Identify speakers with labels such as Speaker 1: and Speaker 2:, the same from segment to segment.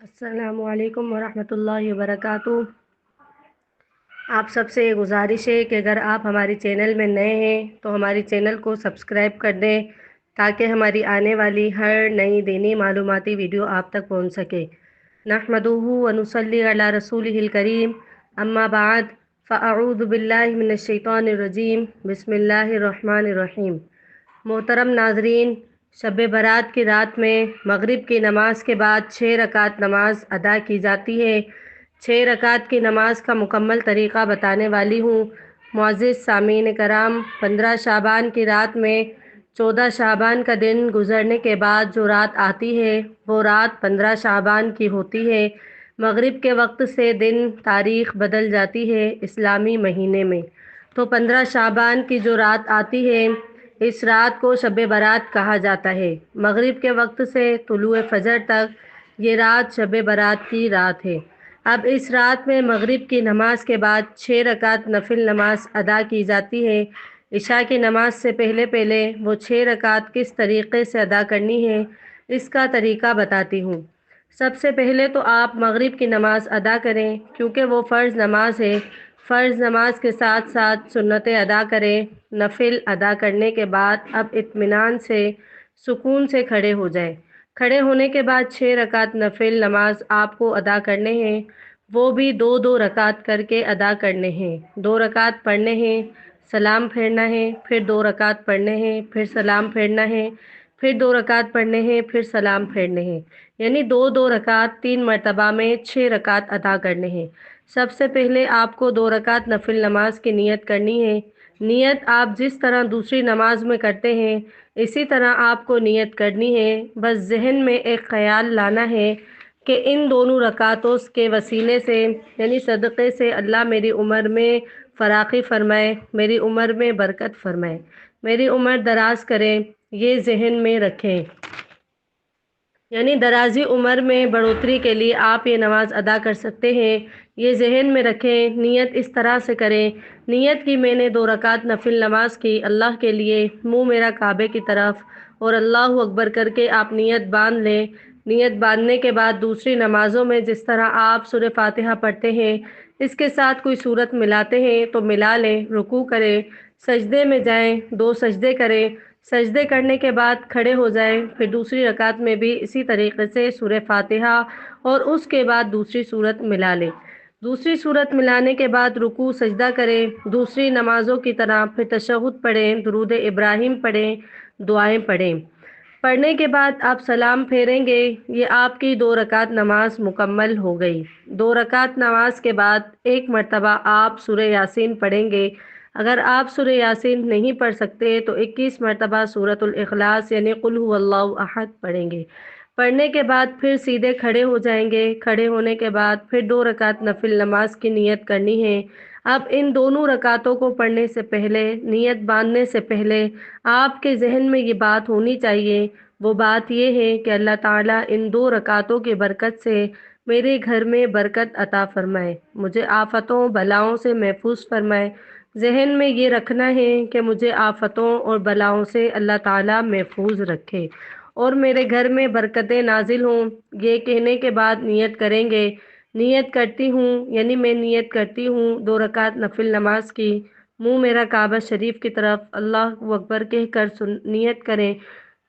Speaker 1: السلام علیکم ورحمۃ اللہ وبرکاتہ۔ آپ سب سے گزارش ہے کہ اگر آپ ہماری چینل میں نئے ہیں تو ہماری چینل کو سبسکرائب کر دیں تاکہ ہماری آنے والی ہر نئی دینی معلوماتی ویڈیو آپ تک پہنچ سکے۔ نحمدہ ونصلی علی رسولہ الکریم، اما بعد فاعوذ باللہ من الشیطان الرجیم، بسم اللہ الرحمن الرحیم۔ محترم ناظرین، شب برات کی رات میں مغرب کی نماز کے بعد 6 رکعت نماز ادا کی جاتی ہے۔ 6 رکعت کی نماز کا مکمل طریقہ بتانے والی ہوں۔ معزز سامعین کرام، 15 شعبان کی رات میں 14 شعبان کا دن گزرنے کے بعد جو رات آتی ہے وہ رات 15 شعبان کی ہوتی ہے۔ مغرب کے وقت سے دن تاریخ بدل جاتی ہے اسلامی مہینے میں، تو 15 شعبان کی جو رات آتی ہے اس رات کو شب برات کہا جاتا ہے۔ مغرب کے وقت سے طلوع فجر تک یہ رات شب برات کی رات ہے۔ اب اس رات میں مغرب کی نماز کے بعد 6 رکعت نفل نماز ادا کی جاتی ہے۔ عشاء کی نماز سے پہلے وہ 6 رکعت کس طریقے سے ادا کرنی ہے اس کا طریقہ بتاتی ہوں۔ سب سے پہلے تو آپ مغرب کی نماز ادا کریں کیونکہ وہ فرض نماز ہے۔ فرض نماز کے ساتھ ساتھ سنتیں ادا کریں۔ نفل ادا کرنے کے بعد اب اطمینان سے سکون سے کھڑے ہو جائیں۔ کھڑے ہونے کے بعد 6 رکعت نفل نماز آپ کو ادا کرنے ہیں، وہ بھی 2 رکعت کر کے ادا کرنے ہیں۔ 2 رکعت پڑھنے ہیں، سلام پھیرنا ہے، پھر 2 رکعت پڑھنے ہیں، پھر سلام پھیرنا ہے، پھر 2 رکعت پڑھنے ہیں، پھر سلام پھیرنے ہیں، یعنی 2 رکعت 3 مرتبہ میں 6 رکعت ادا کرنے ہیں۔ سب سے پہلے آپ کو 2 رکعت نفل نماز کی نیت کرنی ہے۔ نیت آپ جس طرح دوسری نماز میں کرتے ہیں اسی طرح آپ کو نیت کرنی ہے۔ بس ذہن میں ایک خیال لانا ہے کہ ان دونوں رکعتوں کے وسیلے سے یعنی صدقے سے اللہ میری عمر میں فراخی فرمائے، میری عمر میں برکت فرمائے، میری عمر دراز کرے، یہ ذہن میں رکھیں۔ یعنی درازی عمر میں بڑھوتری کے لیے آپ یہ نماز ادا کر سکتے ہیں، یہ ذہن میں رکھیں۔ نیت اس طرح سے کریں، نیت کی میں نے 2 رکعت نفل نماز کی اللہ کے لیے، منہ میرا کعبے کی طرف، اور اللہ اکبر کر کے آپ نیت باندھ لیں۔ نیت باندھنے کے بعد دوسری نمازوں میں جس طرح آپ سورہ فاتحہ پڑھتے ہیں اس کے ساتھ کوئی سورت ملاتے ہیں تو ملا لیں، رکوع کریں، سجدے میں جائیں، 2 سجدے کریں، سجدے کرنے کے بعد کھڑے ہو جائیں، پھر دوسری رکعت میں بھی اسی طریقے سے سورہ فاتحہ اور اس کے بعد دوسری سورت ملا لیں۔ دوسری سورت ملانے کے بعد رکوع سجدہ کریں، دوسری نمازوں کی طرح، پھر تشہد پڑھیں، درود ابراہیم پڑھیں، دعائیں پڑھیں۔ پڑھنے کے بعد آپ سلام پھیریں گے، یہ آپ کی 2 رکعت نماز مکمل ہو گئی۔ 2 رکعت نماز کے بعد ایک مرتبہ آپ سورہ یاسین پڑھیں گے۔ اگر آپ سورہ یاسین نہیں پڑھ سکتے تو 21 مرتبہ سورۃ الاخلاص یعنی قل هو اللہ احد پڑھیں گے۔ پڑھنے کے بعد پھر سیدھے کھڑے ہو جائیں گے۔ کھڑے ہونے کے بعد پھر 2 رکعت نفل نماز کی نیت کرنی ہے۔ اب ان دونوں رکعتوں کو پڑھنے سے پہلے، نیت باندھنے سے پہلے آپ کے ذہن میں یہ بات ہونی چاہیے، وہ بات یہ ہے کہ اللہ تعالیٰ ان 2 رکعتوں کی برکت سے میرے گھر میں برکت عطا فرمائے، مجھے آفتوں بلاؤں سے محفوظ فرمائے۔ ذہن میں یہ رکھنا ہے کہ مجھے آفتوں اور بلاؤں سے اللہ تعالیٰ محفوظ رکھے اور میرے گھر میں برکتیں نازل ہوں۔ یہ کہنے کے بعد نیت کریں گے۔ نیت کرتی ہوں یعنی میں نیت کرتی ہوں 2 رکعت نفل نماز کی، منہ میرا کعبہ شریف کی طرف، اللہ اکبر کہہ کر نیت کریں۔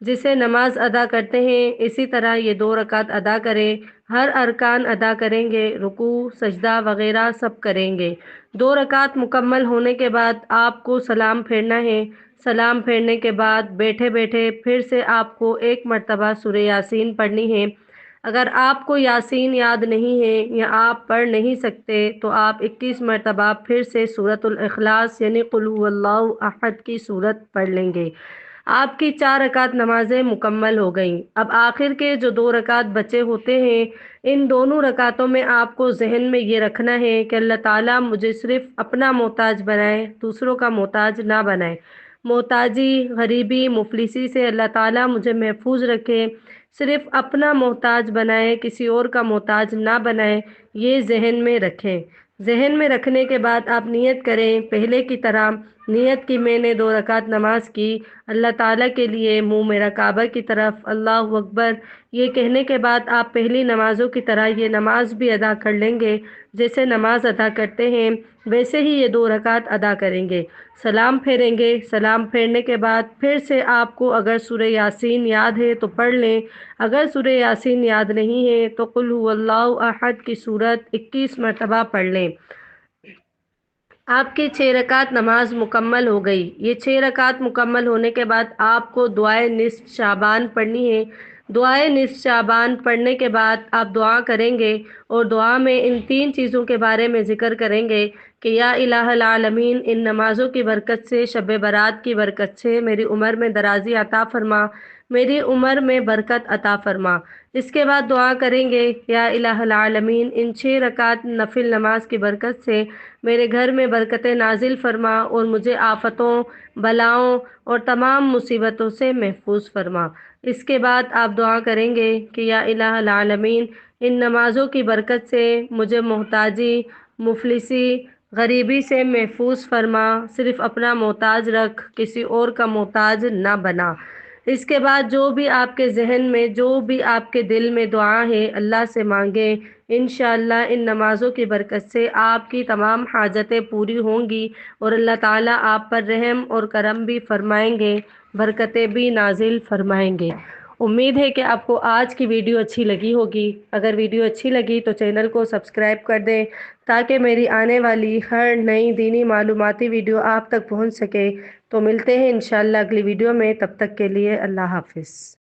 Speaker 1: جسے نماز ادا کرتے ہیں اسی طرح یہ 2 رکعت ادا کریں، ہر ارکان ادا کریں گے، رکوع سجدہ وغیرہ سب کریں گے۔ 2 رکعت مکمل ہونے کے بعد آپ کو سلام پھیرنا ہے۔ سلام پھیرنے کے بعد بیٹھے بیٹھے پھر سے آپ کو ایک مرتبہ سورہ یاسین پڑھنی ہے۔ اگر آپ کو یاسین یاد نہیں ہے یا آپ پڑھ نہیں سکتے تو آپ 21 مرتبہ پھر سے سورۃ الاخلاص یعنی قل هو اللہ احد کی سورت پڑھ لیں گے۔ آپ کی 4 رکعت نمازیں مکمل ہو گئیں۔ اب آخر کے جو 2 رکعت بچے ہوتے ہیں ان دونوں رکعتوں میں آپ کو ذہن میں یہ رکھنا ہے کہ اللہ تعالیٰ مجھے صرف اپنا محتاج بنائے، دوسروں کا محتاج نہ بنائے۔ محتاجی، غریبی، مفلسی سے اللہ تعالیٰ مجھے محفوظ رکھے، صرف اپنا محتاج بنائے، کسی اور کا محتاج نہ بنائے، یہ ذہن میں رکھیں۔ ذہن میں رکھنے کے بعد آپ نیت کریں پہلے کی طرح، نیت کی میں نے 2 رکعت نماز کی، اللہ تعالیٰ کے لیے منہ میرا کعبہ کی طرف، اللہ اکبر یہ کہنے کے بعد آپ پہلی نمازوں کی طرح یہ نماز بھی ادا کر لیں گے، جیسے نماز ادا کرتے ہیں ویسے ہی یہ 2 رکعت ادا کریں گے، سلام پھیریں گے، سلام پھیرنے کے بعد پھر سے آپ کو اگر سورہ یاسین یاد ہے تو پڑھ لیں، اگر سورہ یاسین یاد نہیں ہے تو قل هو اللہ احد کی سورت 21 مرتبہ پڑھ لیں۔ آپ کی 6 رکعت نماز مکمل ہو گئی۔ یہ 6 رکعت مکمل ہونے کے بعد آپ کو دعائے نصف شعبان پڑھنی ہے۔ دعائے نصف شعبان پڑھنے کے بعد آپ دعا کریں گے اور دعا میں ان 3 چیزوں کے بارے میں ذکر کریں گے کہ یا الہ العالمین، ان نمازوں کی برکت سے، شب برات کی برکت سے میری عمر میں درازی عطا فرما، میری عمر میں برکت عطا فرما۔ اس کے بعد دعا کریں گے یا الہ العالمین، ان 6 رکعت نفل نماز کی برکت سے میرے گھر میں برکتیں نازل فرما اور مجھے آفتوں، بلاؤں اور تمام مصیبتوں سے محفوظ فرما۔ اس کے بعد آپ دعا کریں گے کہ یا الہ العالمین، ان نمازوں کی برکت سے مجھے محتاجی، مفلسی، غریبی سے محفوظ فرما، صرف اپنا محتاج رکھ، کسی اور کا محتاج نہ بنا۔ اس کے بعد جو بھی آپ کے ذہن میں، جو بھی آپ کے دل میں دعا ہے اللہ سے مانگیں، انشاءاللہ ان نمازوں کی برکت سے آپ کی تمام حاجتیں پوری ہوں گی اور اللہ تعالیٰ آپ پر رحم اور کرم بھی فرمائیں گے، برکتیں بھی نازل فرمائیں گے۔ امید ہے کہ آپ کو آج کی ویڈیو اچھی لگی ہوگی۔ اگر ویڈیو اچھی لگی تو چینل کو سبسکرائب کر دیں تاکہ میری آنے والی ہر نئی دینی معلوماتی ویڈیو آپ تک پہنچ سکے۔ تو ملتے ہیں انشاءاللہ اگلی ویڈیو میں، تب تک کے لیے اللہ حافظ۔